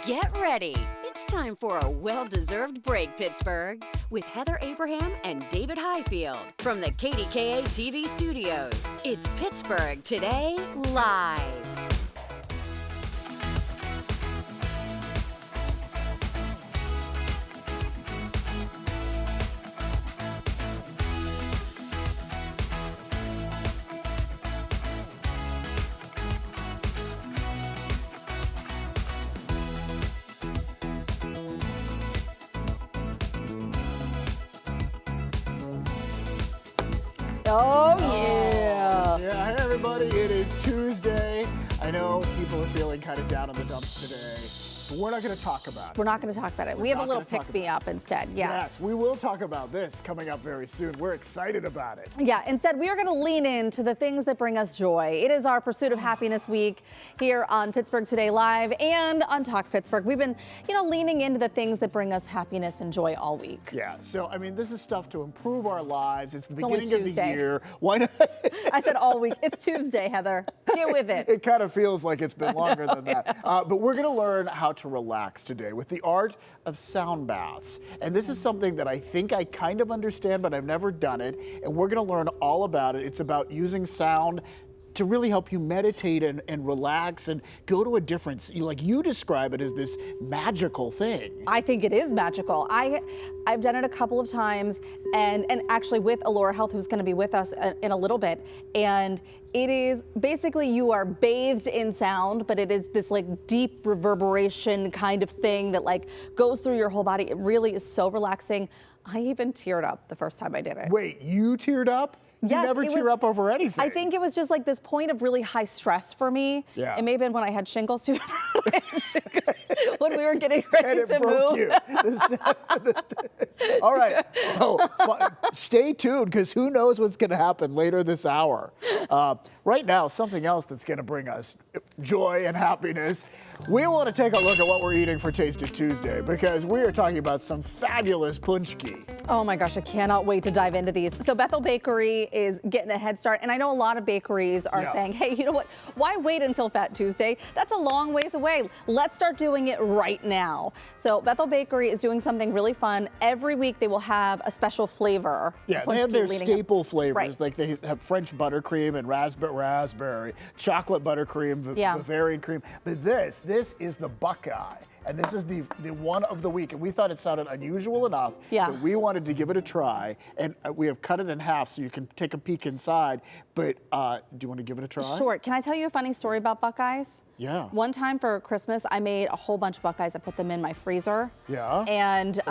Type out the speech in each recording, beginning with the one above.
Get ready. It's time for a well-deserved break, Pittsburgh, with Heather Abraham and David Highfield from the KDKA-TV studios. It's Pittsburgh Today Live. Oh, yeah. Yeah, hey everybody, it is Tuesday. I know people are feeling kind of down in the dumps today, but we're not going to talk about it. We're not going to talk about it. We have a little pick-me-up instead, yeah. Yes, we will talk about this coming up very soon. We're excited about it. Yeah, instead we are going to lean into the things that bring us joy. It is our Pursuit of Happiness week here on Pittsburgh Today Live and on Talk Pittsburgh. We've been, leaning into the things that bring us happiness and joy all week. Yeah, so, I mean, this is stuff to improve our lives. It's the only beginning of the Tuesday. year. Why not? I said all week. It's Tuesday, Heather. Get with it. It kind of feels like it's been longer than that. But we're going to learn how to relax today with the art of sound baths. And this is something that I think I kind of understand, but I've never done it. And we're going to learn all about it. It's about using sound to really help you meditate and relax and go to a different, like you describe it as this magical thing. I think it is magical. I've done it a couple of times and actually with Allura Health, who's going to be with us in a little bit. And it is basically you are bathed in sound, but it is this like deep reverberation kind of thing that like goes through your whole body. It really is so relaxing. I even teared up the first time I did it. Wait, you teared up? You Yes, never tear up over anything. I think it was just like this point of really high stress for me. Yeah. It may have been when I had shingles too. When we were getting ready And it to broke move. you. All right. Oh, stay tuned because who knows what's going to happen later this hour. Right now, something else that's going to bring us joy and happiness. We want to take a look at what we're eating for Taste of Tuesday because we are talking about some fabulous punchki. Oh my gosh, I cannot wait to dive into these. So Bethel Bakery is getting a head start. And I know a lot of bakeries are saying, hey, you know what? Why wait until Fat Tuesday? That's a long ways away. Let's start doing it right now. So Bethel Bakery is doing something really fun. Every week they will have a special flavor. Yeah, they have their staple flavors. Right. Like they have French buttercream and raspberry, chocolate buttercream, Bavarian cream. But this is the Buckeye. And this is the one of the week. And we thought it sounded unusual enough that we wanted to give it a try. And we have cut it in half so you can take a peek inside. But do you want to give it a try? Sure. Can I tell you a funny story about Buckeyes? Yeah. One time for Christmas, I made a whole bunch of Buckeyes. I put them in my freezer. Yeah. And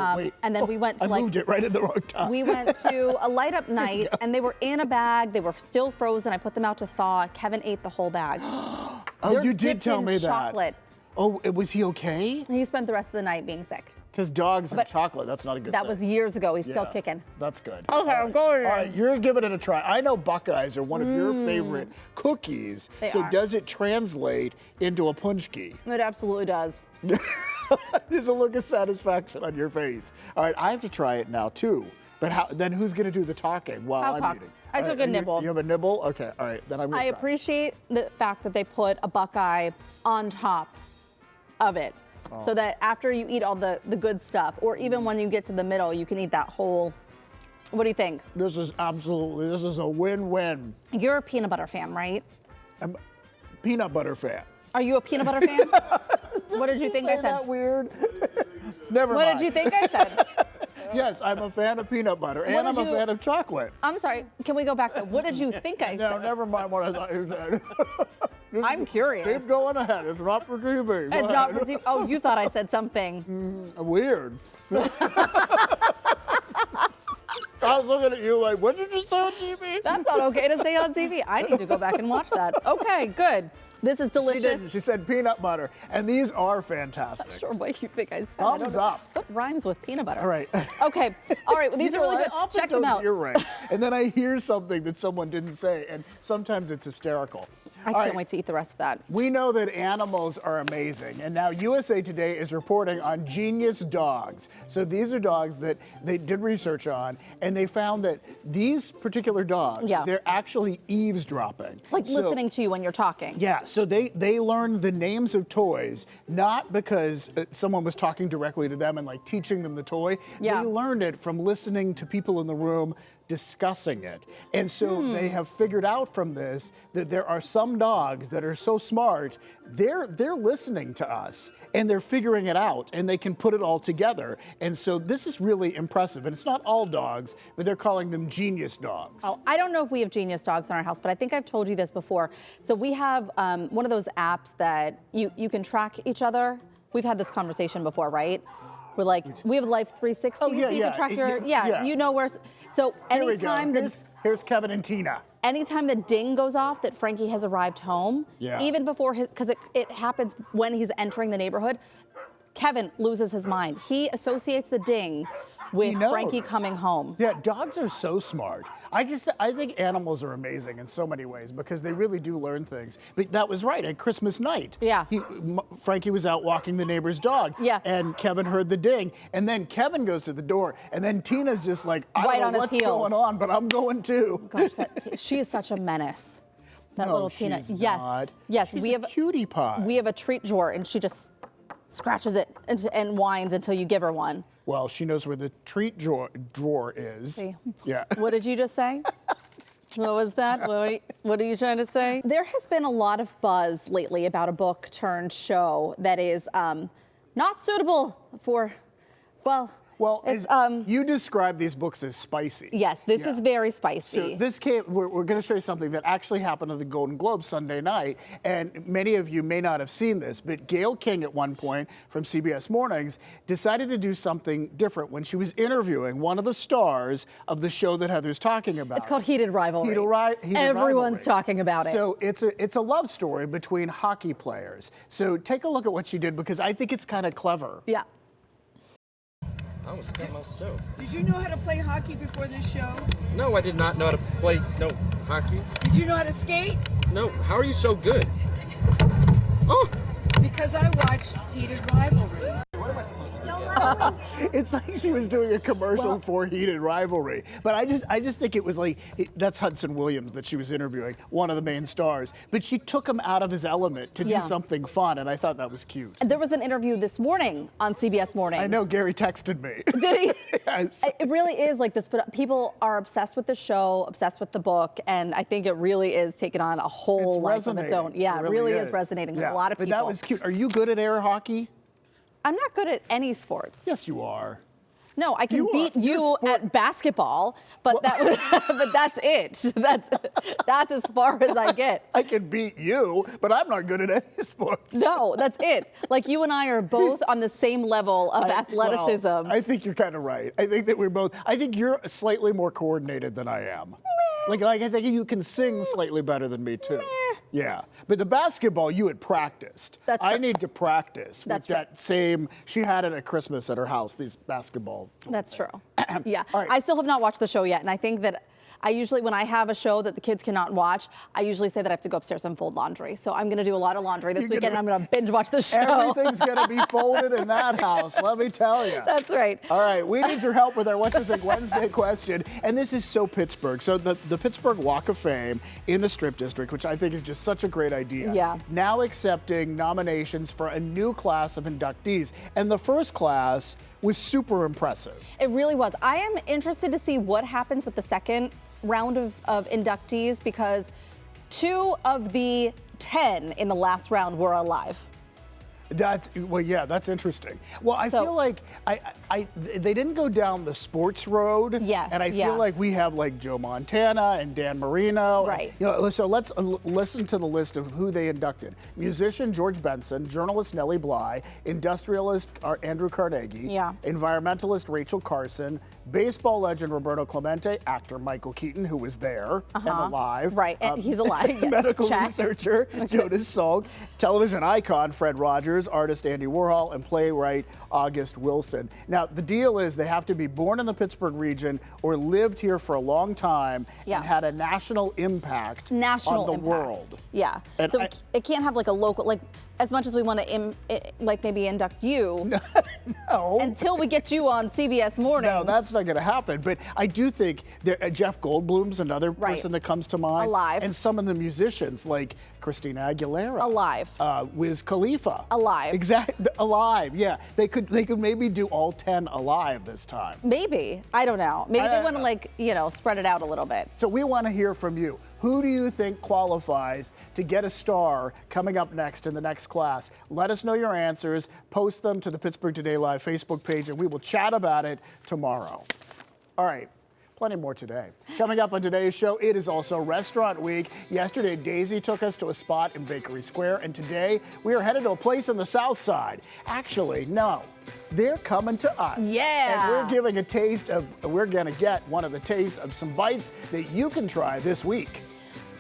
then we went to I moved it right at the wrong time. We went to a light up night and they were in a bag. They were still frozen. I put them out to thaw. Kevin ate the whole bag. Oh, you did tell me that. Chocolate. Oh, was he okay? He spent the rest of the night being sick. Because dogs and chocolate, that's not a good thing. That was years ago. He's still kicking. That's good. Okay, I'm going. All right, you're giving it a try. I know Buckeyes are one of your favorite cookies. They so are. does it translate into a punchki? It absolutely does. There's a look of satisfaction on your face. All right, I have to try it now too. But then who's going to do the talking while I'll I'm talk. eating? I took a nibble. You have a nibble? Okay, all right. Then I'm going to I appreciate the fact that they put a Buckeye on top of it. So that after you eat all the good stuff, or even when you get to the middle, you can eat that whole. What do you think? This is a win-win. You're a peanut butter fan, right? I'm a peanut butter fan. Are you a peanut butter fan? What did you think I Say said? that weird? Never mind. What did you think I said? Yes, I'm a fan of peanut butter, and I'm a fan of chocolate. I'm sorry, can we go back to what did you think I No, said? never mind what I thought you said. I'm curious. Keep going ahead. It's not for TV. It's not for TV. Oh, you thought I said something. Weird. I was looking at you like, what did you say on TV? That's not okay to say on TV. I need to go back and watch that. Okay, good. This is delicious. She didn't. She said peanut butter, and these are fantastic. Sure, what you think I said. Thumbs up. What rhymes with peanut butter? All right. Okay. All right. Well, these are really good. Often Check them out. You're right. And then I hear something that someone didn't say, and sometimes it's hysterical. I can't wait to eat the rest of that. We know that animals are amazing, and now USA Today is reporting on genius dogs. So these are dogs that they did research on, and they found that these particular dogs, they're actually eavesdropping. Like listening to you when you're talking. Yeah, so they learned the names of toys, not because someone was talking directly to them and like teaching them the toy. Yeah. They learned it from listening to people in the room discussing it. And so they have figured out from this that there are some dogs that are so smart, they're listening to us and they're figuring it out and they can put it all together. And so this is really impressive. And it's not all dogs, but they're calling them genius dogs. Oh, I don't know if we have genius dogs in our house, but I think I've told you this before. So we have one of those apps that you can track each other. We've had this conversation before, right? We're like, we have Life 360, Oh, yeah, so you yeah. can track your, Yeah. you know where. So Here we anytime go. Here's Kevin and Tina. anytime the ding goes off that Frankie has arrived home, even before because it happens when he's entering the neighborhood, Kevin loses his mind. He associates the ding with Frankie coming home. Yeah, dogs are so smart. I think animals are amazing in so many ways because they really do learn things. But that was right, at Christmas night. Yeah. Frankie was out walking the neighbor's dog. Yeah. And Kevin heard the ding. And then Kevin goes to the door. And then Tina's just like, I Right don't on know his what's heels. going on, but I'm going too. Gosh, she is such a menace. That little Tina. She's Yes. not. Yes, She's we a have cutie pie. We have a treat drawer and she just scratches it and whines until you give her one. Well, she knows where the treat drawer is. See? Yeah. What did you just say? What was that? What are you trying to say? There has been a lot of buzz lately about a book turned show that is not suitable for, well, you describe these books as spicy. Yes, this is very spicy. So this we're going to show you something that actually happened on the Golden Globes Sunday night, and many of you may not have seen this, but Gayle King at one point from CBS Mornings decided to do something different when she was interviewing one of the stars of the show that Heather's talking about. It's called Heated Rivalry. Heated Everyone's Rivalry. talking about it. So it's a love story between hockey players. So take a look at what she did because I think it's kind of clever. Yeah. I almost cut myself. Did you know how to play hockey before this show? No, I did not know how to play hockey. Did you know how to skate? No, how are you so good? Oh! Because I watch Heated Rivalry. What am I supposed to do? It's like she was doing a commercial for Heated Rivalry. But I just think it was like, that's Hudson Williams that she was interviewing, one of the main stars. But she took him out of his element to do something fun, and I thought that was cute. There was an interview this morning on CBS Mornings. I know, Gary texted me. Did he? Yes. It really is like this. People are obsessed with the show, obsessed with the book, and I think it really is taking on a whole life of its own. Yeah, it really is resonating with a lot of people. But that was cute. Are you good at air hockey? I'm not good at any sports. Yes, you are. No, I can beat You're you at basketball, but but that's it. That's as far as I get. I can beat you, but I'm not good at any sports. No, that's it. Like you and I are both on the same level of athleticism. Well, I think you're kind of right. I think that we're both. I think you're slightly more coordinated than I am. Like I think you can sing slightly better than me too. Yeah, but the basketball you had practiced. That's true. I need to practice with That's true. that same. She had it at Christmas at her house. These basketball. That's true. Yeah, All right. I still have not watched the show yet, and I think that I usually, when I have a show that the kids cannot watch, I usually say that I have to go upstairs and fold laundry. So I'm going to do a lot of laundry this weekend, and I'm going to binge watch the show. Everything's going to be folded in that house, let me tell you. That's right. All right, we need your help with our What You Think Wednesday question. And this is so Pittsburgh. So the Pittsburgh Walk of Fame in the Strip District, which I think is just such a great idea. Yeah. Now accepting nominations for a new class of inductees. And the first class was super impressive. It really was. I am interested to see what happens with the second round of inductees because 2 of the 10 in the last round were alive. That's interesting. Well, I feel like they didn't go down the sports road. Yes, and I feel like we have like Joe Montana and Dan Marino. Right. So let's listen to the list of who they inducted. Musician George Benson, journalist Nellie Bly, industrialist Andrew Carnegie, environmentalist Rachel Carson, baseball legend Roberto Clemente, actor Michael Keaton, who was there and alive. Right, and he's alive. Medical Check. researcher Jonas Salk, television icon Fred Rogers, Here's artist Andy Warhol and playwright August Wilson. Now, the deal is they have to be born in the Pittsburgh region or lived here for a long time and had a national impact on the world. Yeah. And so it can't have like a local, like as much as we want to like maybe induct you. No. Until we get you on CBS Mornings. No, that's not going to happen. But I do think Jeff Goldblum's another person that comes to mind. Alive. And some of the musicians like Christina Aguilera. Alive. Wiz Khalifa. Alive. Exactly. Alive. Yeah. They could maybe do all 10 alive this time. Maybe. I don't know. Maybe they want to like, spread it out a little bit. So we want to hear from you. Who do you think qualifies to get a star coming up next in the next class? Let us know your answers. Post them to the Pittsburgh Today Live Facebook page, and we will chat about it tomorrow. All right. Plenty more today. Coming up on today's show, it is also Restaurant Week. Yesterday, Daisy took us to a spot in Bakery Square, and today we are headed to a place on the South Side. Actually, no, they're coming to us. Yeah. And we're giving a taste of, we're gonna get one of the tastes of some bites that you can try this week.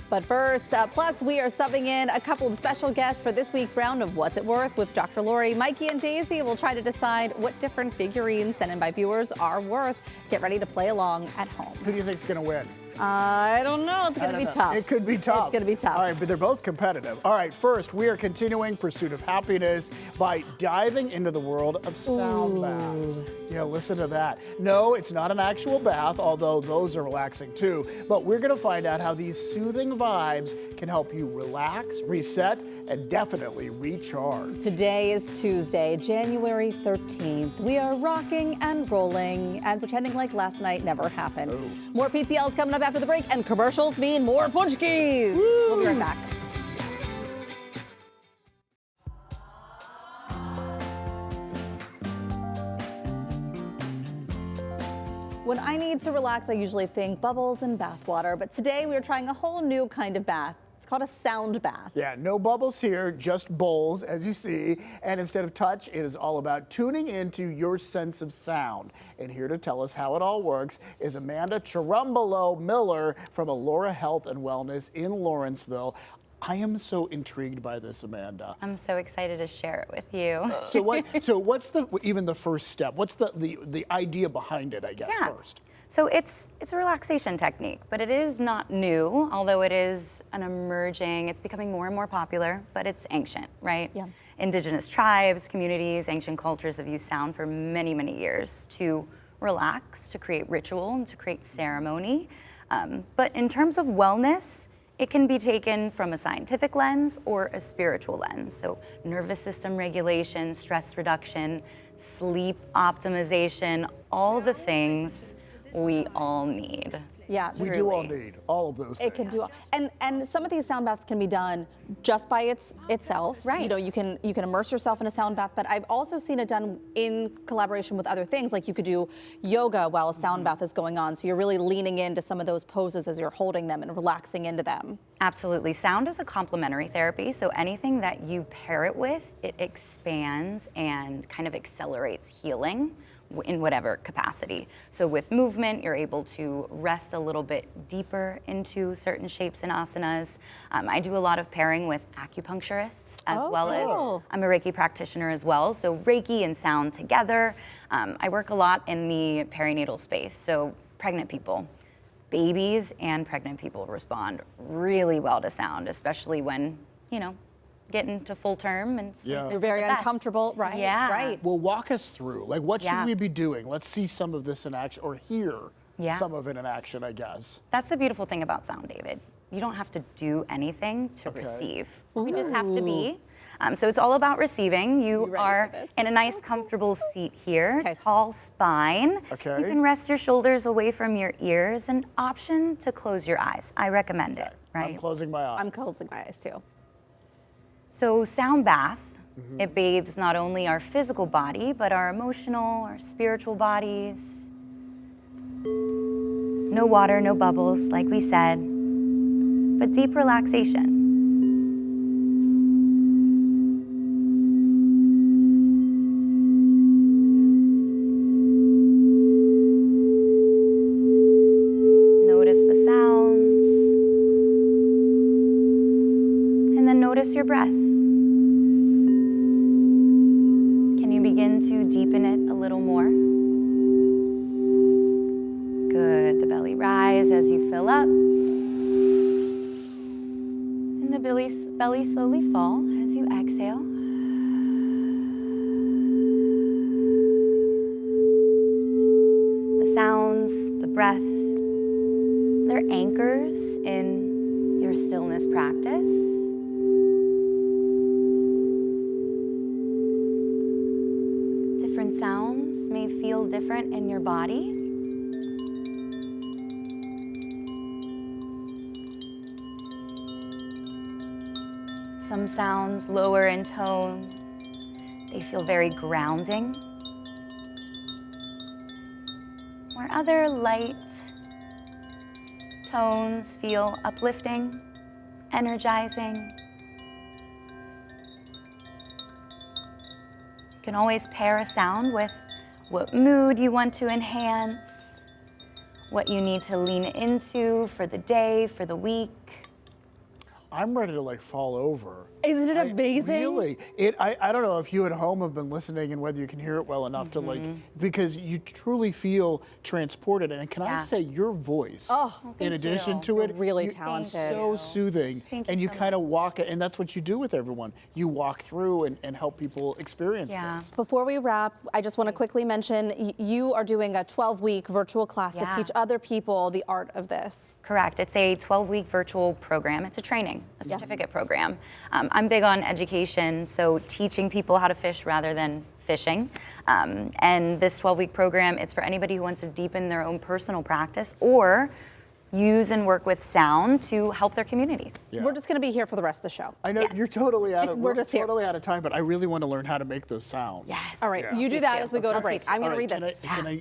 But first, plus we are subbing in a couple of special guests for this week's round of What's It Worth with Dr. Lori. Mikey and Daisy will try to decide what different figurines sent in by viewers are worth. Get ready to play along at home. Who do you think's gonna win? I don't know. It's going to be tough. It could be tough. It's going to be tough. All right, but they're both competitive. All right, first, we are continuing Pursuit of Happiness by diving into the world of sound baths. Yeah, listen to that. No, it's not an actual bath, although those are relaxing too. But we're going to find out how these soothing vibes can help you relax, reset, and definitely recharge. Today is Tuesday, January 13th. We are rocking and rolling and pretending like last night never happened. More PTLs coming up after the break, and commercials mean more punchkis. We'll be right back. When I need to relax, I usually think bubbles and bath water, but today we are trying a whole new kind of bath. It's called a sound bath. Yeah, no bubbles here, just bowls, as you see. And instead of touch, it is all about tuning into your sense of sound. And here to tell us how it all works is Amanda Chirumbolo Miller from Allura Health and Wellness in Lawrenceville. I am so intrigued by this, Amanda. I'm so excited to share it with you. So what's the first step? What's the idea behind it, I guess, first? So it's a relaxation technique, but it is not new, although it is it's becoming more and more popular, but it's ancient, right? Yeah. Indigenous tribes, communities, ancient cultures have used sound for many, many years to relax, to create ritual, and to create ceremony. But in terms of wellness, it can be taken from a scientific lens or a spiritual lens. So nervous system regulation, stress reduction, sleep optimization, all the things we all need. Yeah, We do all need all of those things. It can do, and some of these sound baths can be done just by itself. Right. You know, you can immerse yourself in a sound bath, but I've also seen it done in collaboration with other things. Like you could do yoga while a sound bath is going on, so you're really leaning into some of those poses as you're holding them and relaxing into them. Absolutely. Sound is a complementary therapy, so anything that you pair it with, it expands and kind of accelerates healing in whatever capacity. So with movement, you're able to rest a little bit deeper into certain shapes and asanas. I do a lot of pairing with acupuncturists as well as I'm a Reiki practitioner as well. So Reiki and sound together. I work a lot in the perinatal space. So pregnant people, babies and pregnant people respond really well to sound, especially when, getting to full term and You're very uncomfortable, right? Yeah. Right. Well, walk us through. Like, what should we be doing? Let's see some of this in action, or hear some of it in action, I guess. That's the beautiful thing about sound, David. You don't have to do anything to receive. We just have to be. So it's all about receiving. You are in a nice, comfortable seat here, tall spine. Okay. You can rest your shoulders away from your ears. An option to close your eyes. I recommend it, right? I'm closing my eyes. I'm closing my eyes too. So sound bath, it bathes not only our physical body, but our emotional, our spiritual bodies. No water, no bubbles, like we said, but deep relaxation. Notice the sounds, and then notice your breath. begin to deepen it a little more. Good. The belly rise as you fill up. And the belly slowly fall as you exhale. The sounds, the breath, they're anchors in your stillness practice. Different sounds may feel different in your body. Some sounds lower in tone, they feel very grounding. Where other light tones feel uplifting, energizing. You can always pair a sound with what mood you want to enhance, what you need to lean into for the day, for the week. I'm ready to like fall over. Isn't it amazing? Really? I don't know if you at home have been listening and whether you can hear it well enough to like, because you truly feel transported. And can I say your voice, in addition to it, really you're talented. so soothing. And you kind of walk it, and that's what you do with everyone. You walk through and help people experience this. Before we wrap, I just want to quickly mention you are doing a 12-week virtual class to teach other people the art of this. Correct. It's a 12-week virtual program. It's a training, a certificate program. I'm big on education, so teaching people how to fish rather than fishing. And this 12-week program, it's for anybody who wants to deepen their own personal practice or use and work with sound to help their communities. Yeah. We're just going to be here for the rest of the show. I know you're totally out of We're just here. totally out of time, but I really want to learn how to make those sounds. Yes. All right, you do that as we go to break. I'm going to read this.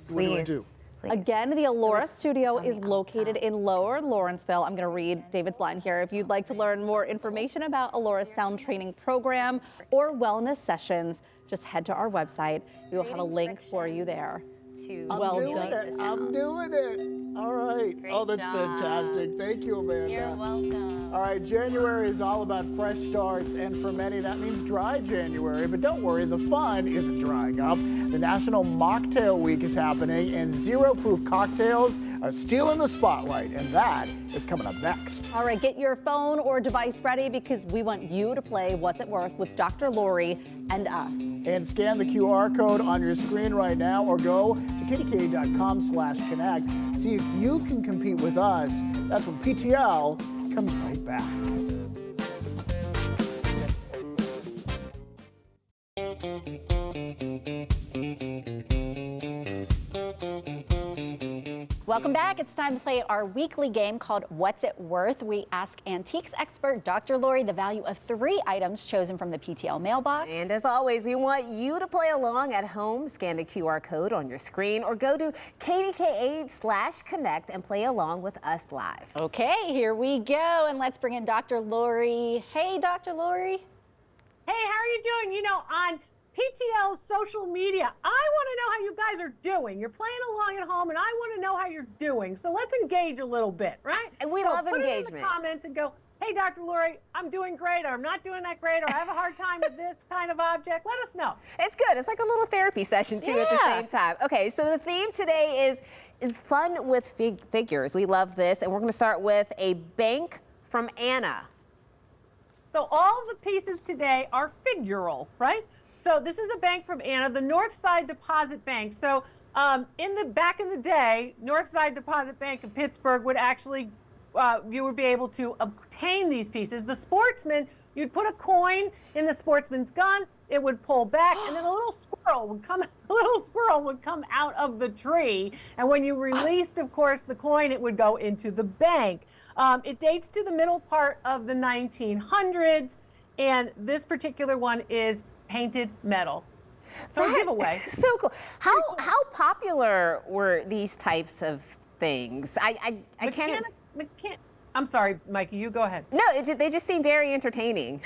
What do I do? Again, the Allura studio is located in Lower Lawrenceville. I'm going to read David's line here. If you'd like to learn more information about Allura's sound training program or wellness sessions, just head to our website. We will have a link for you there. I'm doing it. All right. That's fantastic. Thank you, Amanda. You're welcome. All right, January is all about fresh starts, and for many that means dry January. But don't worry, the fun isn't drying up. The National Mocktail Week is happening, and zero-proof cocktails are stealing the spotlight, and that is coming up next. All right, get your phone or device ready because we want you to play What's It Worth with Dr. Lori and us. And scan the QR code on your screen right now or go to KDKA.com/connect. See if you can compete with us. That's when PTL comes right back. Welcome back. It's time to play our weekly game called What's It Worth? We ask antiques expert Dr. Lori the value of 3 items chosen from the PTL mailbox. And as always, we want you to play along at home. Scan the QR code on your screen or go to KDKA/connect and play along with us live. Okay, here we go. And let's bring in Dr. Lori. Hey, Dr. Lori. Hey, how are you doing? You know, on PTL social media, I want to know how you guys are doing. You're playing along at home, and I want to know how you're doing. So let's engage a little bit, right? And we love put engagement. It in the comments and go, hey, Dr. Lori, I'm doing great, or I'm not doing that great, or I have a hard time with this kind of object. Let us know. It's good. It's like a little therapy session, too, at the same time. Okay, so the theme today is fun with figures. We love this, and we're going to start with a bank from Anna. So all of the pieces today are figural, right? So this is a bank from Anna, the Northside Deposit Bank. So back in the day, Northside Deposit Bank in Pittsburgh would actually, you would be able to obtain these pieces. The sportsman, you'd put a coin in the sportsman's gun, it would pull back, and then a little squirrel would come out of the tree. And when you released, of course, the coin, it would go into the bank. It dates to the middle part of the 1900s, and this particular one is painted metal. So a giveaway. So cool. How popular were these types of things? I can't. I'm sorry, Mikey, you go ahead. No, they just seem very entertaining.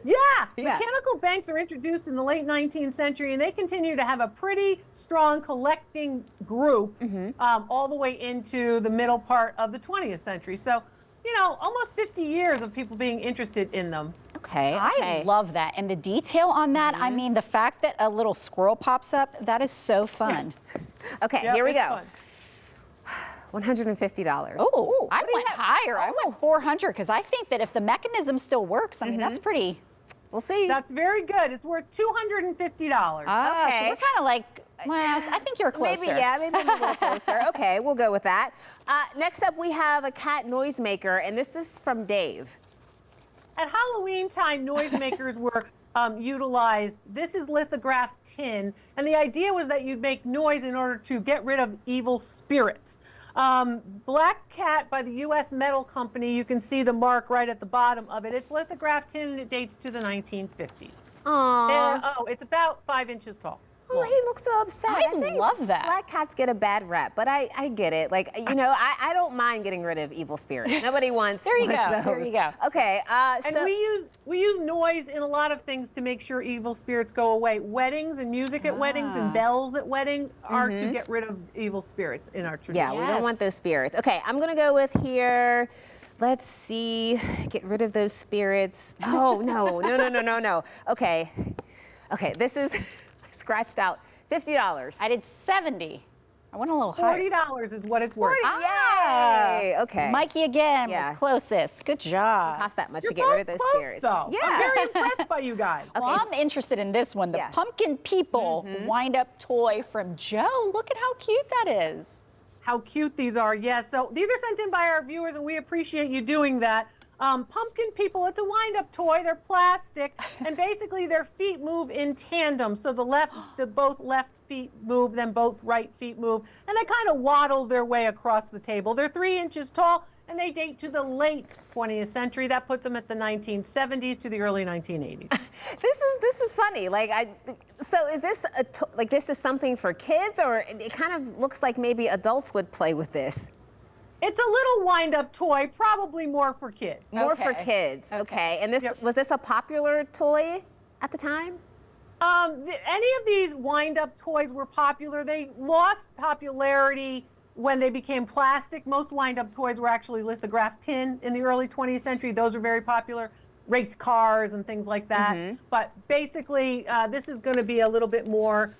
Yeah, mechanical banks are introduced in the late 19th century, and they continue to have a pretty strong collecting group all the way into the middle part of the 20th century. So, you know, almost 50 years of people being interested in them. Okay. I love that. And the detail on that, I mean, the fact that a little squirrel pops up, that is so fun. Okay, Yep, here we it's go. fun. $150. Oh, I went higher. I went 400 because I think that if the mechanism still works, I mean, that's pretty. We'll see. That's very good. It's worth $250. Ah, Okay. so we're kind of like, well, I think you're closer. Maybe a little closer. Okay, we'll go with that. Next up, we have a cat noisemaker, and this is from Dave. At Halloween time, noisemakers were utilized. This is lithographed tin, and the idea was that you'd make noise in order to get rid of evil spirits. Black Cat by the U.S. Metal Company, you can see the mark right at the bottom of it. It's lithographed tin, and it dates to the 1950s. Aww. It's about 5 inches tall. Oh, he looks so upset. I think love that. Black cats get a bad rep, but I get it. Like, you know, I don't mind getting rid of evil spirits. Nobody wants. There you go. Those. There you go. Okay. And So we use noise in a lot of things to make sure evil spirits go away. Weddings and music at weddings and bells at weddings are to get rid of evil spirits in our tradition. yeah, we don't want those spirits. Okay, I'm gonna go with here. Let's see. Get rid of those spirits. Oh no. Okay. This is scratched out. $50. I did 70. I went a little higher. $40 is what it's worth. Yay! Okay. Mikey again Yeah. was closest. Good job. Cost that much You're to get rid of both those close, spirits. though. Yeah. I'm very impressed by you guys. Well, I'm interested in this one, the Yeah. pumpkin people wind-up toy from Joe. Look at how cute that is. How cute these are. Yes. So these are sent in by our viewers, and we appreciate you doing that. Pumpkin people, it's a wind-up toy. They're plastic, and basically their feet move in tandem. So the both left feet move, then both right feet move, and they kind of waddle their way across the table. They're 3 inches tall, and they date to the late 20th century. That puts them at the 1970s to the early 1980s. This is funny. Like, so is this this is something for kids, or it kind of looks like maybe adults would play with this? It's a little wind-up toy, probably more for kids. More for Okay. kids. Okay. And this was this a popular toy at the time? Any of these wind-up toys were popular. They lost popularity when they became plastic. Most wind-up toys were actually lithographed tin in the early 20th century. Those were very popular. Race cars and things like that. But basically, this is going to be a little bit more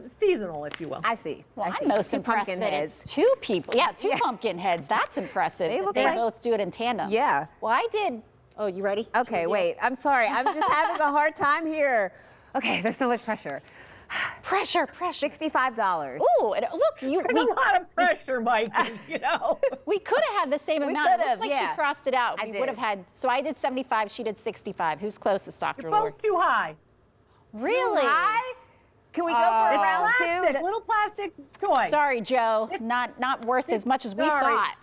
seasonal, if you will. I see. Well, I see. I'm most Two impressed pumpkin that heads. it's two people. Yeah, two pumpkin heads. That's impressive. They that look they like- both do it in tandem. Yeah. Well, I did. Oh, you ready? Okay, Yeah. wait. I'm sorry. I'm just having a hard time here. Okay, there's so much pressure. Pressure. $65. Ooh, and look, There's a lot of pressure, Mikey, you know. we could have had the same We amount. It could looks have, like yeah. she crossed it out. I We did. would have had. So I did 75. She did 65. Who's closest, Dr. You're Lori? both too high. Really? Hi. Can we go for It's round plastic, two? little plastic toy. Sorry, Joe. Not worth as much as we Sorry. thought.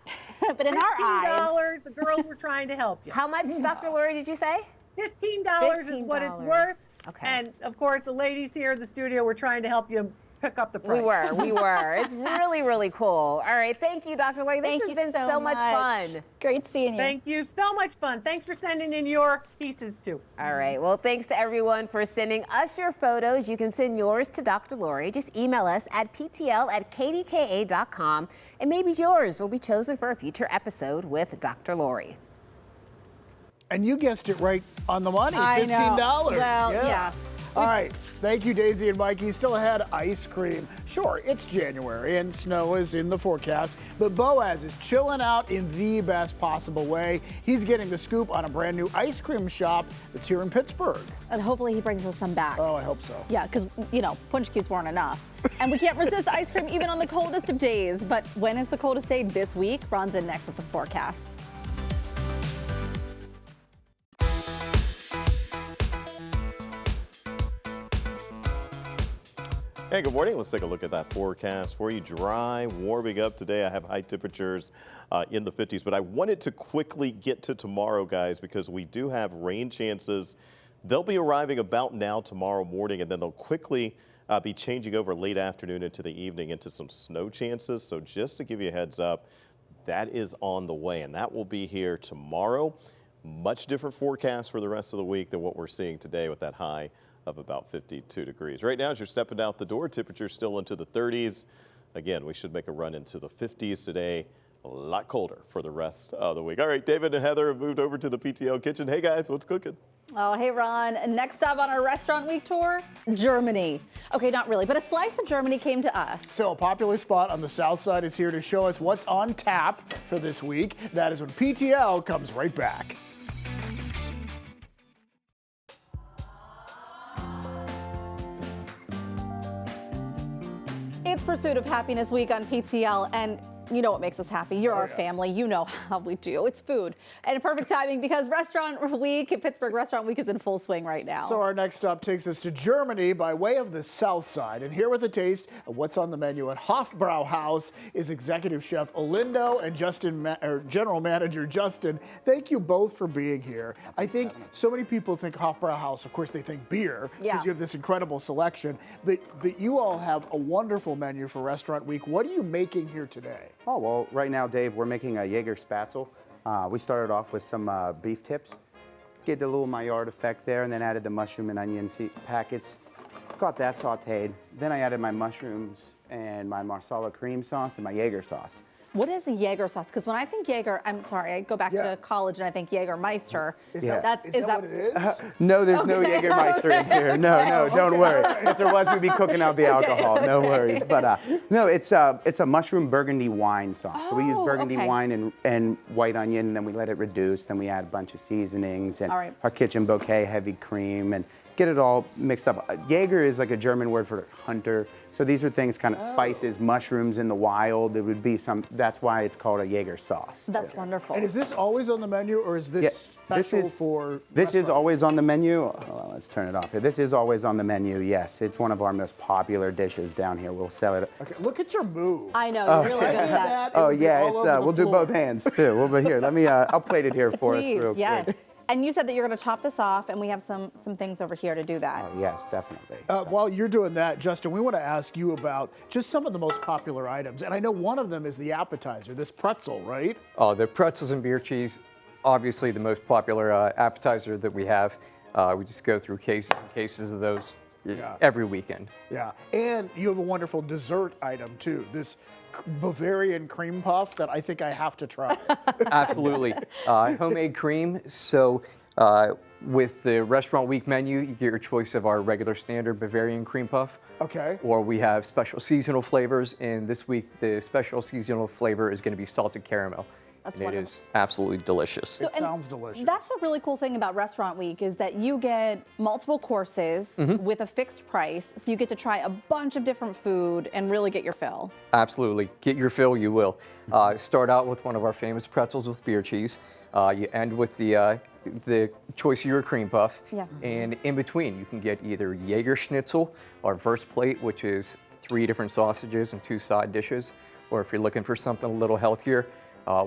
But in our eyes. $15. The girls were trying to help you. How much, Dr. Lori, did you say? $15 is what it's worth. Okay. And of course, the ladies here in the studio were trying to help you pick up the price. We were. It's really, really cool. All right, thank you, Dr. Lori. This Thank has you been so much fun. Great seeing you. Thank you. So much fun. Thanks for sending in your pieces too. All right, well, thanks to everyone for sending us your photos. You can send yours to Dr. Lori. Just email us at ptl@kdka.com, and maybe yours will be chosen for a future episode with Dr. Lori. And you guessed it right on the money, I know. $15. Well, yeah. All right, thank you, Daisy and Mikey. Still ahead, ice cream. Sure, it's January and snow is in the forecast, but Boaz is chilling out in the best possible way. He's getting the scoop on a brand new ice cream shop that's here in Pittsburgh. And hopefully he brings us some back. Oh, I hope so. Yeah, because, you know, punch cubes weren't enough. And we can't resist ice cream even on the coldest of days. But when is the coldest day this week? Ron's in next with the forecast. Hey, good morning. Let's take a look at that forecast for you. Dry, warming up today. I have high temperatures in the 50s, but I wanted to quickly get to tomorrow, guys, because we do have rain chances. They'll be arriving about now tomorrow morning, and then they'll quickly be changing over late afternoon into the evening into some snow chances. So just to give you a heads up, that is on the way, and that will be here tomorrow. Much different forecast for the rest of the week than what we're seeing today with that high of about 52 degrees. Right now, as you're stepping out the door, temperatures still into the 30s. Again, we should make a run into the 50s today. A lot colder for the rest of the week. All right, David and Heather have moved over to the PTL kitchen. Hey guys, what's cooking? Oh, hey, Ron. Next stop on our Restaurant Week tour, Germany. Okay, not really, but a slice of Germany came to us. So a popular spot on the south side is here to show us what's on tap for this week. That is when PTL comes right back. It's Pursuit of Happiness Week on PTL, and you know what makes us happy. You're our family. You know how we do. It's food. And perfect timing because Restaurant Week, Pittsburgh Restaurant Week is in full swing right now. So our next stop takes us to Germany by way of the south side. And here with a taste of what's on the menu at Hofbrauhaus is Executive Chef Olindo and General Manager Justin. Thank you both for being here. I think so many people think Hofbrauhaus, of course, they think beer because you have this incredible selection. But you all have a wonderful menu for Restaurant Week. What are you making here today? Oh, well, right now, Dave, we're making a Jaeger Spatzel. We started off with some beef tips, get the little Maillard effect there, and then added the mushroom and onion packets. Got that sauteed. Then I added my mushrooms and my Marsala cream sauce and my Jaeger sauce. What is a Jaeger sauce? Because when I think Jaeger, I'm sorry, I go back to college and I think Jägermeister. Is that what it is? No, there's no Jägermeister in here. No, don't worry. If there was, we'd be cooking out the alcohol. No worries. But no, it's a mushroom burgundy wine sauce. So we use burgundy wine and white onion, and then we let it reduce. Then we add a bunch of seasonings and our kitchen bouquet, heavy cream, and get it all mixed up. Jaeger is like a German word for hunter. So these are things, kind of spices, mushrooms in the wild. It would be that's why it's called a Jaeger sauce. That's wonderful. And is this always on the menu, or is this special for This is always on the menu. Oh, let's turn it off here. This is always on the menu, yes. It's one of our most popular dishes down here. We'll sell it. Okay, look at your move. I know, you're really good at that. Oh, yeah, we'll do both hands, too. We'll be here. I'll plate it here for us real quick. And you said that you're going to chop this off, and we have some things over here to do that. Oh, yes, definitely. While you're doing that, Justin, we want to ask you about just some of the most popular items. And I know one of them is the appetizer, this pretzel, right? Oh, the pretzels and beer cheese, obviously the most popular appetizer that we have. We just go through cases and cases of those every weekend. Yeah, and you have a wonderful dessert item, too. This Bavarian cream puff that I think I have to try. Absolutely. Homemade cream. So with the Restaurant Week menu, you get your choice of our regular standard Bavarian cream puff. Okay. Or we have special seasonal flavors, and this week the special seasonal flavor is going to be salted caramel. That's and wonderful. It is absolutely delicious. It sounds delicious. That's a really cool thing about Restaurant Week is that you get multiple courses with a fixed price, so you get to try a bunch of different food and really get your fill. Absolutely. Get your fill, you will. Start out with one of our famous pretzels with beer cheese. You end with the choice of your cream puff. Yeah. And in between, you can get either Jaeger Schnitzel, our Verse plate, which is 3 different sausages and 2 side dishes. Or if you're looking for something a little healthier,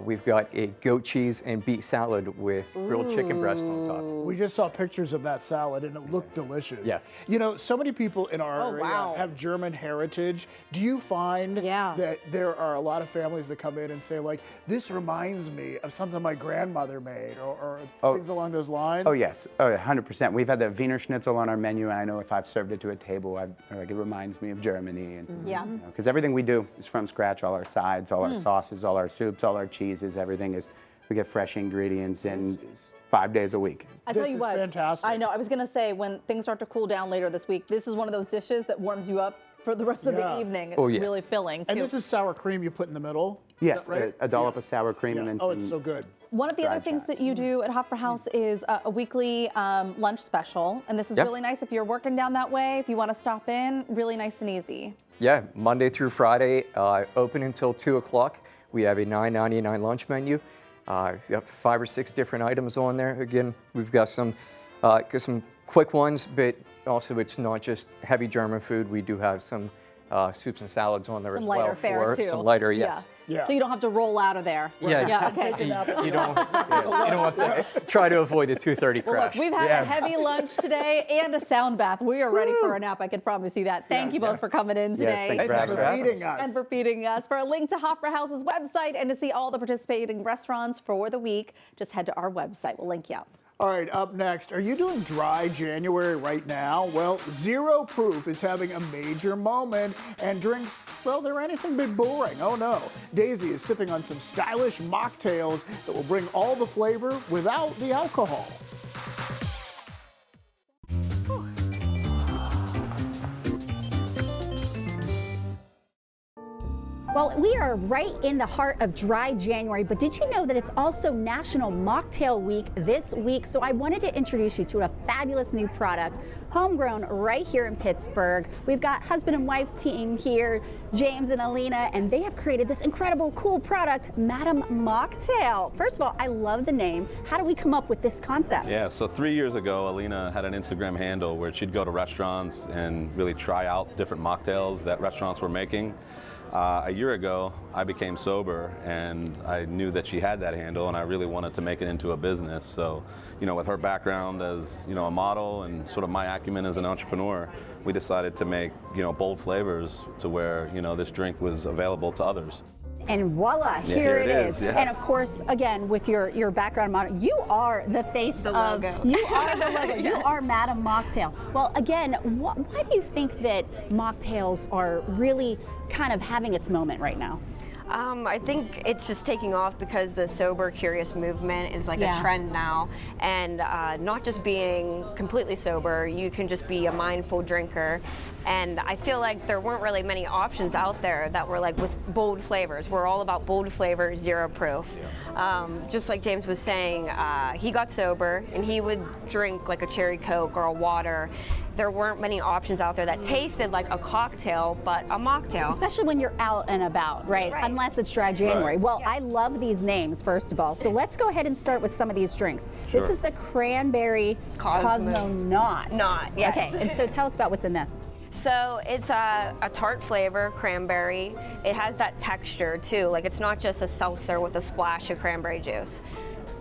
we've got a goat cheese and beet salad with grilled chicken breast on top. We just saw pictures of that salad and it looked delicious. Yeah. You know, so many people in our area have German heritage. Do you find that there are a lot of families that come in and say, like, this reminds me of something my grandmother made or things along those lines? Oh, yes. Oh, 100%. We've had the Wiener Schnitzel on our menu, and I know if I've served it to a table, it reminds me of Germany. And, because everything we do is from scratch, all our sides, all our sauces, all our soups, all our cheeses, everything is, we get fresh ingredients and 5 days a week. I tell you what, fantastic. I know, I was going to say, when things start to cool down later this week, this is one of those dishes that warms you up for the rest of the evening. It's really filling, too. And this is sour cream you put in the middle? Yes, is that right? a dollop of sour cream. And then oh, it's so good. One of the other things that you do at Hofbrauhaus is a weekly lunch special, and this is really nice if you're working down that way, if you want to stop in, really nice and easy. Yeah, Monday through Friday, open until 2 o'clock. We have a $9.99 lunch menu. We've got 5 or 6 different items on there. Again, we've got some quick ones, but also it's not just heavy German food. We do have some soups and salads on there as well. Some lighter fare too. Some lighter, yes. Yeah. So you don't have to roll out of there. Yeah. Okay. You don't want to try to avoid the 2:30 crash. Well, look, we've had a heavy lunch today and a sound bath. We are ready for a nap. I can promise you that. Thank you both for coming in today. Yes, thanks for feeding us. And for feeding us. For a link to Hofbrauhaus' website and to see all the participating restaurants for the week, just head to our website. We'll link you up. All right, up next, are you doing dry January right now? Well, Zero Proof is having a major moment, and drinks, well, they're anything but boring. Oh no. Daisy is sipping on some stylish mocktails that will bring all the flavor without the alcohol. Well, we are right in the heart of dry January, but did you know that it's also National Mocktail Week this week? So I wanted to introduce you to a fabulous new product, homegrown right here in Pittsburgh. We've got husband and wife team here, James and Alina, and they have created this incredible, cool product, Madam Mocktail. First of all, I love the name. How did we come up with this concept? Yeah, so 3 years ago, Alina had an Instagram handle where she'd go to restaurants and really try out different mocktails that restaurants were making. A year ago, I became sober, and I knew that she had that handle, and I really wanted to make it into a business. So, with her background as, a model and sort of my acumen as an entrepreneur, we decided to make, bold flavors to where, this drink was available to others. And voila, here it is. Yeah. And of course, again, with your background model, you are the face The of, logo. you are the logo, you are Madam Mocktail. Well, again, why do you think that mocktails are really kind of having its moment right now? I think it's just taking off because the sober, curious movement is like a trend now. And not just being completely sober, you can just be a mindful drinker. And I feel like there weren't really many options out there that were like with bold flavors. We're all about bold flavors, zero proof. Just like James was saying, he got sober and he would drink like a cherry Coke or a water. There weren't many options out there that tasted like a cocktail, but a mocktail. Especially when you're out and about, right? Unless it's dry January. Right. Well, I love these names, first of all. So let's go ahead and start with some of these drinks. Sure. This is the Cranberry Cosmonaut. Yes. Okay, and so tell us about what's in this. So it's a tart flavor, cranberry. It has that texture too. Like it's not just a seltzer with a splash of cranberry juice.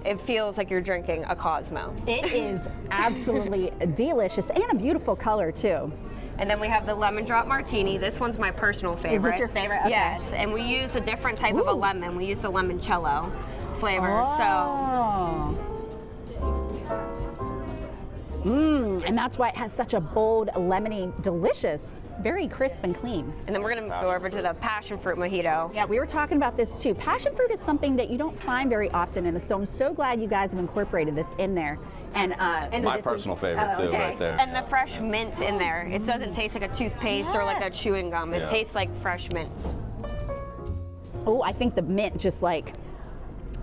It feels like you're drinking a Cosmo. It is absolutely delicious and a beautiful color too. And then we have the lemon drop martini. This one's my personal favorite. Is this your favorite? Okay. Yes, and we use a different type of a lemon. We use the limoncello flavor. And that's why it has such a bold, lemony, delicious, very crisp and clean. And then we're gonna go over to the passion fruit mojito. Yeah, we were talking about this too. Passion fruit is something that you don't find very often, and so I'm so glad you guys have incorporated this in there. And so my personal favorite too, right there. And the fresh mint in there. It doesn't taste like a toothpaste or like a chewing gum. It tastes like fresh mint. Oh, I think the mint just like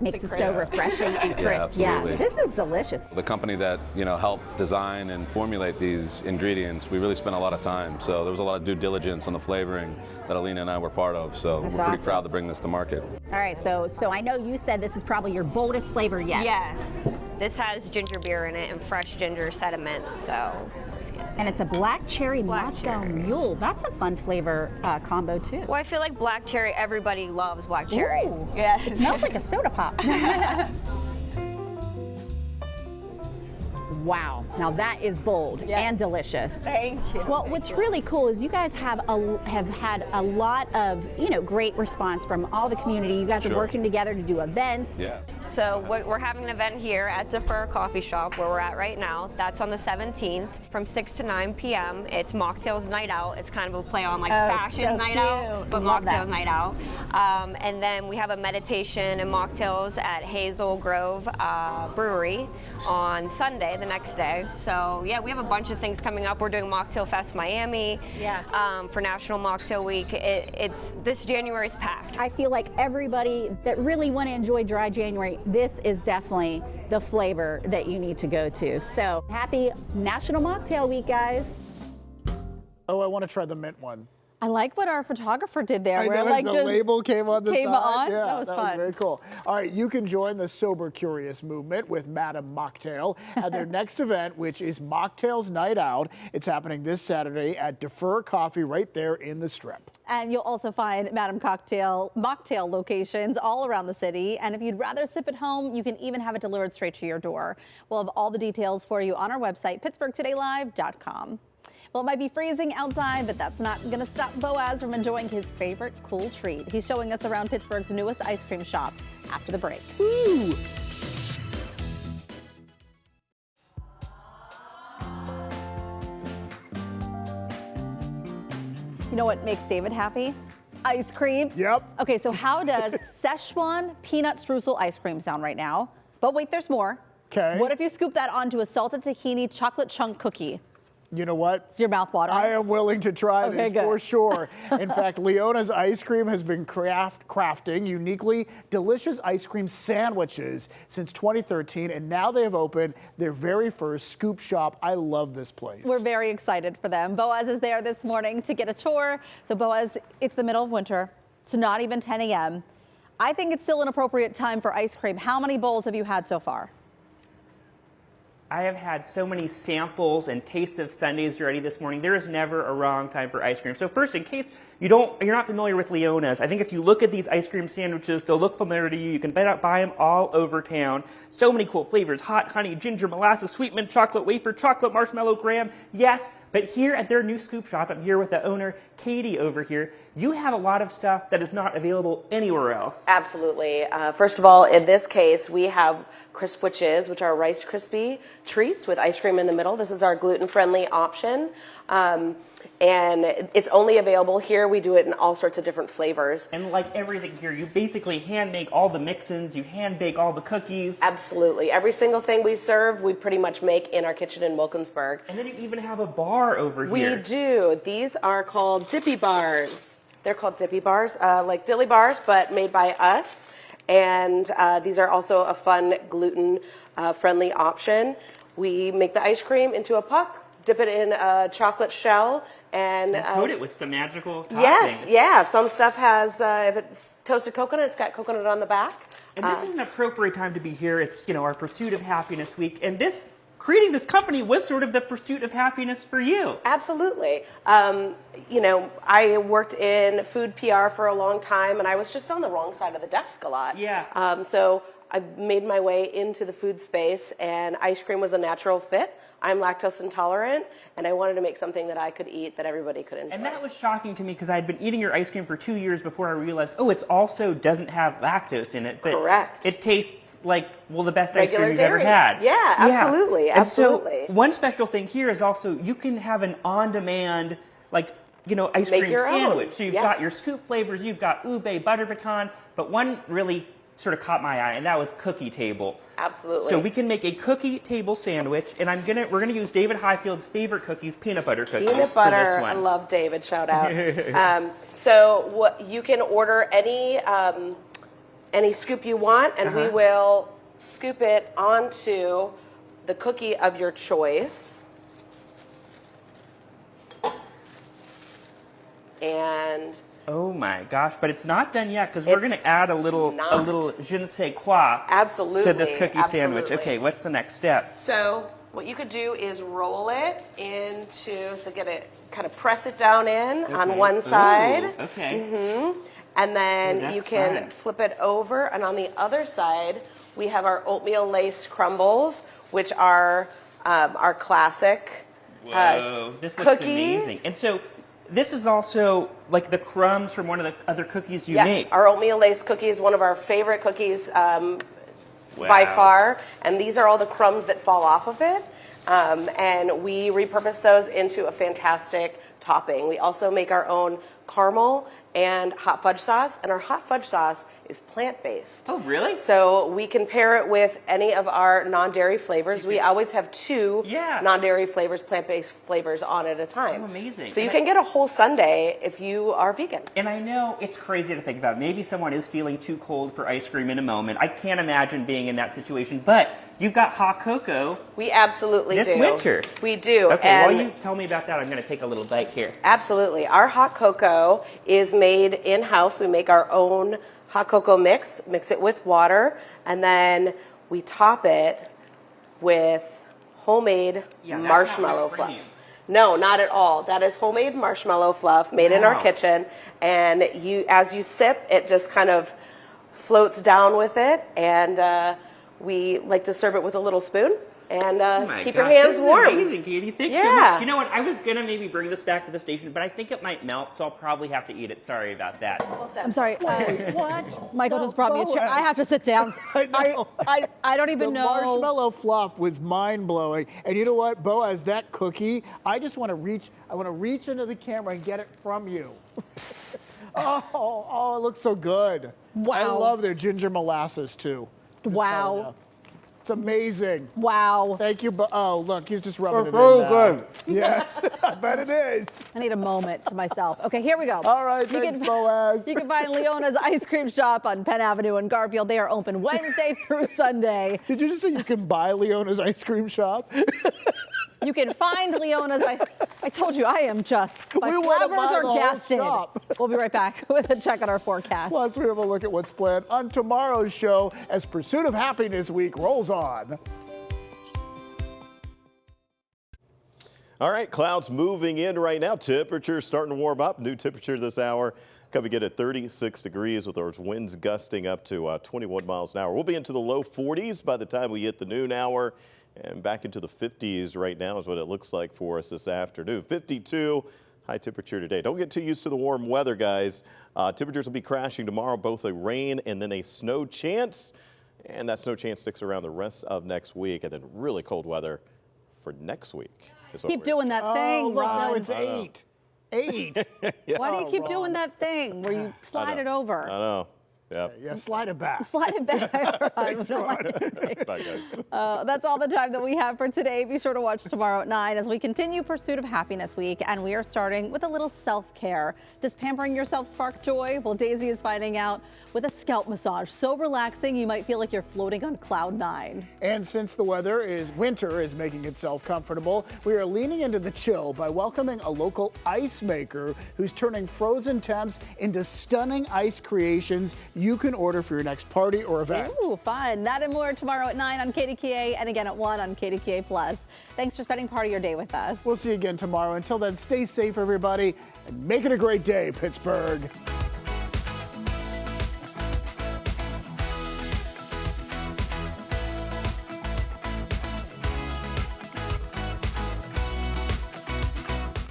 makes it so refreshing and crisp. Yeah, this is delicious. The company that helped design and formulate these ingredients, we really spent a lot of time. So there was a lot of due diligence on the flavoring that Alina and I were part of. So we're pretty proud to bring this to market. All right, so I know you said this is probably your boldest flavor yet. Yes, this has ginger beer in it and fresh ginger sediment. So. And it's a black cherry Moscow Mule. That's a fun flavor combo too. Well, I feel like black cherry, everybody loves black cherry. Ooh, yeah. It smells like a soda pop. Wow, now that is bold and delicious. Thank you. Well, what's really cool is you guys have had a lot of great response from all the community. You guys are working together to do events. Yeah. So we're having an event here at Defer Coffee Shop where we're at right now. That's on the 17th from 6 to 9 p.m. It's Mocktails Night Out. It's kind of a play on like fashion night out, but Mocktails Night Out. And then we have a meditation and mocktails at Hazel Grove Brewery on Sunday, the next day. So yeah, we have a bunch of things coming up. We're doing Mocktail Fest Miami for National Mocktail Week. This January's packed. I feel like everybody that really want to enjoy dry January, this is definitely the flavor that you need to go to. So happy National Mocktail Week, guys. Oh, I want to try the mint one. I like what our photographer did there. Where like the label came on the side. On? Yeah, that was fun. Very cool. All right, you can join the Sober Curious movement with Madam Mocktail at their next event, which is Mocktails Night Out. It's happening this Saturday at Defer Coffee right there in the Strip. And you'll also find Madam Mocktail locations all around the city. And if you'd rather sip at home, you can even have it delivered straight to your door. We'll have all the details for you on our website, pittsburghtodaylive.com. Well, it might be freezing outside, but that's not going to stop Boaz from enjoying his favorite cool treat. He's showing us around Pittsburgh's newest ice cream shop after the break. Woo! You know what makes David happy? Ice cream. Yep. Okay, so how does Szechuan peanut streusel ice cream sound right now? But wait, there's more. Okay. What if you scoop that onto a salted tahini chocolate chunk cookie? You know what? Is your mouth watering? I am willing to try Okay, this for good. sure. In fact, Leona's Ice Cream has been crafting uniquely delicious ice cream sandwiches since 2013, and now they have opened their very first scoop shop. I love this place. We're very excited for them. Boaz is there this morning to get a tour. So Boaz, it's the middle of winter. It's not even 10 a.m. I think it's still an appropriate time for ice cream. How many bowls have you had so far? I have had so many samples and tastes of sundaes already this morning. There is never a wrong time for ice cream. So first, in case you're not familiar with Leona's, I think if you look at these ice cream sandwiches, they'll look familiar to you. You can buy them all over town. So many cool flavors: hot honey, ginger, molasses, sweet mint, chocolate wafer, chocolate marshmallow, graham. Yes, but here at their new scoop shop, I'm here with the owner, Katie, over here. You have a lot of stuff that is not available anywhere else. Absolutely. First of all, in this case, we have Crisp-Whiches, which are Rice Krispie treats with ice cream in the middle. This is our gluten-friendly option. And it's only available here. We do it in all sorts of different flavors. And like everything here, you basically hand make all the mix-ins, you hand bake all the cookies. Absolutely. Every single thing we serve, we pretty much make in our kitchen in Wilkinsburg. And then you even have a bar over here. We do. These are called Dippy Bars. They're called Dippy Bars, like dilly bars, but made by us. And these are also a fun gluten-friendly option. We make the ice cream into a puck, dip it in a chocolate shell, and coat it with some magical toppings. Yes, yeah. Some stuff has, if it's toasted coconut, it's got coconut on the back. And this is an appropriate time to be here. It's, our Pursuit of Happiness Week. And creating this company was sort of the pursuit of happiness for you. Absolutely. I worked in food PR for a long time, and I was just on the wrong side of the desk a lot. Yeah. So I made my way into the food space, and ice cream was a natural fit. I'm lactose intolerant, and I wanted to make something that I could eat that everybody could enjoy. And that was shocking to me because I had been eating your ice cream for 2 years before I realized, it also doesn't have lactose in it. But correct. It tastes like, the best ice regular cream you've dairy. ever had. Yeah, absolutely, And absolutely. So one special thing here is also you can have an on-demand, ice Make cream your sandwich. own. So you've Yes. got your scoop flavors, you've got ube, butter pecan, but one really sort of caught my eye, and that was cookie table. Absolutely. So we can make a cookie table sandwich, and we're gonna use David Highfield's favorite cookies, peanut butter cookies. Peanut For butter. this one. I love David. Shout out. So you can order any scoop you want, and we will scoop it onto the cookie of your choice. And oh my gosh, but it's not done yet because we're going to add a little je ne sais quoi to this cookie sandwich. Okay, what's the next step? So what you could do is roll it into, get it, kind of press it down in on one side. Ooh, okay. And then you can fun. flip it over, and on the other side, we have our oatmeal lace crumbles, which are our classic Whoa, this looks amazing. And so this is also like the crumbs from one of the other cookies you make. Yes, our oatmeal lace cookie is one of our favorite cookies by far, and these are all the crumbs that fall off of it, and we repurpose those into a fantastic topping. We also make our own caramel and hot fudge sauce, and our hot fudge sauce is plant-based. Oh, really? So we can pair it with any of our non-dairy flavors. We always have two non-dairy flavors, plant-based flavors on at a time. Oh, amazing. So you can get a whole sundae if you are vegan. And I know it's crazy to think about. Maybe someone is feeling too cold for ice cream in a moment. I can't imagine being in that situation, but you've got hot cocoa. We absolutely do. This winter. We do. Okay, and while you tell me about that, I'm going to take a little bite here. Absolutely. Our hot cocoa is made in-house. We make our own hot cocoa mix it with water, and then we top it with homemade marshmallow fluff. No, not at all. That is homemade marshmallow fluff made in our kitchen, and as you sip, it just kind of floats down with it, and we like to serve it with a little spoon. And keep your hands warm. This is amazing, Katie. Thanks so Yeah. much. You know what? I was going to maybe bring this back to the station, but I think it might melt, so I'll probably have to eat it. Sorry about that. I'm sorry. What? Michael just brought me a chair. I have to sit down. I don't even know. The marshmallow fluff was mind-blowing. And you know what, Boaz, that cookie, I just want to reach into the camera and get it from you. Oh, it looks so good. Wow. I love their ginger molasses, too. Just telling Wow. you. It's amazing. Wow. Thank you. Oh, look, he's just rubbing it in so now. good. Yes, I bet it is. I need a moment to myself. Okay, here we go. All right, thanks, Boaz. You can find Leona's Ice Cream Shop on Penn Avenue in Garfield. They are open Wednesday through Sunday. Did you just say you can buy Leona's Ice Cream Shop? You can find Leona's. I told you, I am just. My We wanna flappers buy are the whole gasted. shop. We'll be right back with a check on our forecast. Plus, we have a look at what's planned on tomorrow's show as Pursuit of Happiness Week rolls on. All right, clouds moving in right now. Temperatures starting to warm up. New temperature this hour coming in at 36 degrees with those winds gusting up to 21 miles an hour. We'll be into the low 40s by the time we hit the noon hour. And back into the 50s right now is what it looks like for us this afternoon. 52, high temperature today. Don't get too used to the warm weather, guys. Temperatures will be crashing tomorrow, both a rain and then a snow chance. And that snow chance sticks around the rest of next week. And then really cold weather for next week. Keep doing that thing, look, Ron. now it's 8. 8. Yeah. Why do you keep Ron. doing that thing where you slide it over? I know. Yeah. Yeah, slide it back. Slide it back. Thanks, Ron. Bye, guys. That's all the time that we have for today. Be sure to watch tomorrow at 9 as we continue Pursuit of Happiness Week. And we are starting with a little self-care. Does pampering yourself spark joy? Well, Daisy is finding out with a scalp massage. So relaxing, you might feel like you're floating on cloud 9. And since the winter is making itself comfortable, we are leaning into the chill by welcoming a local ice maker who's turning frozen temps into stunning ice creations you can order for your next party or event. Ooh, fun. That and more tomorrow at 9 on KDKA and again at 1 on KDKA+. Thanks for spending part of your day with us. We'll see you again tomorrow. Until then, stay safe, everybody, and make it a great day, Pittsburgh.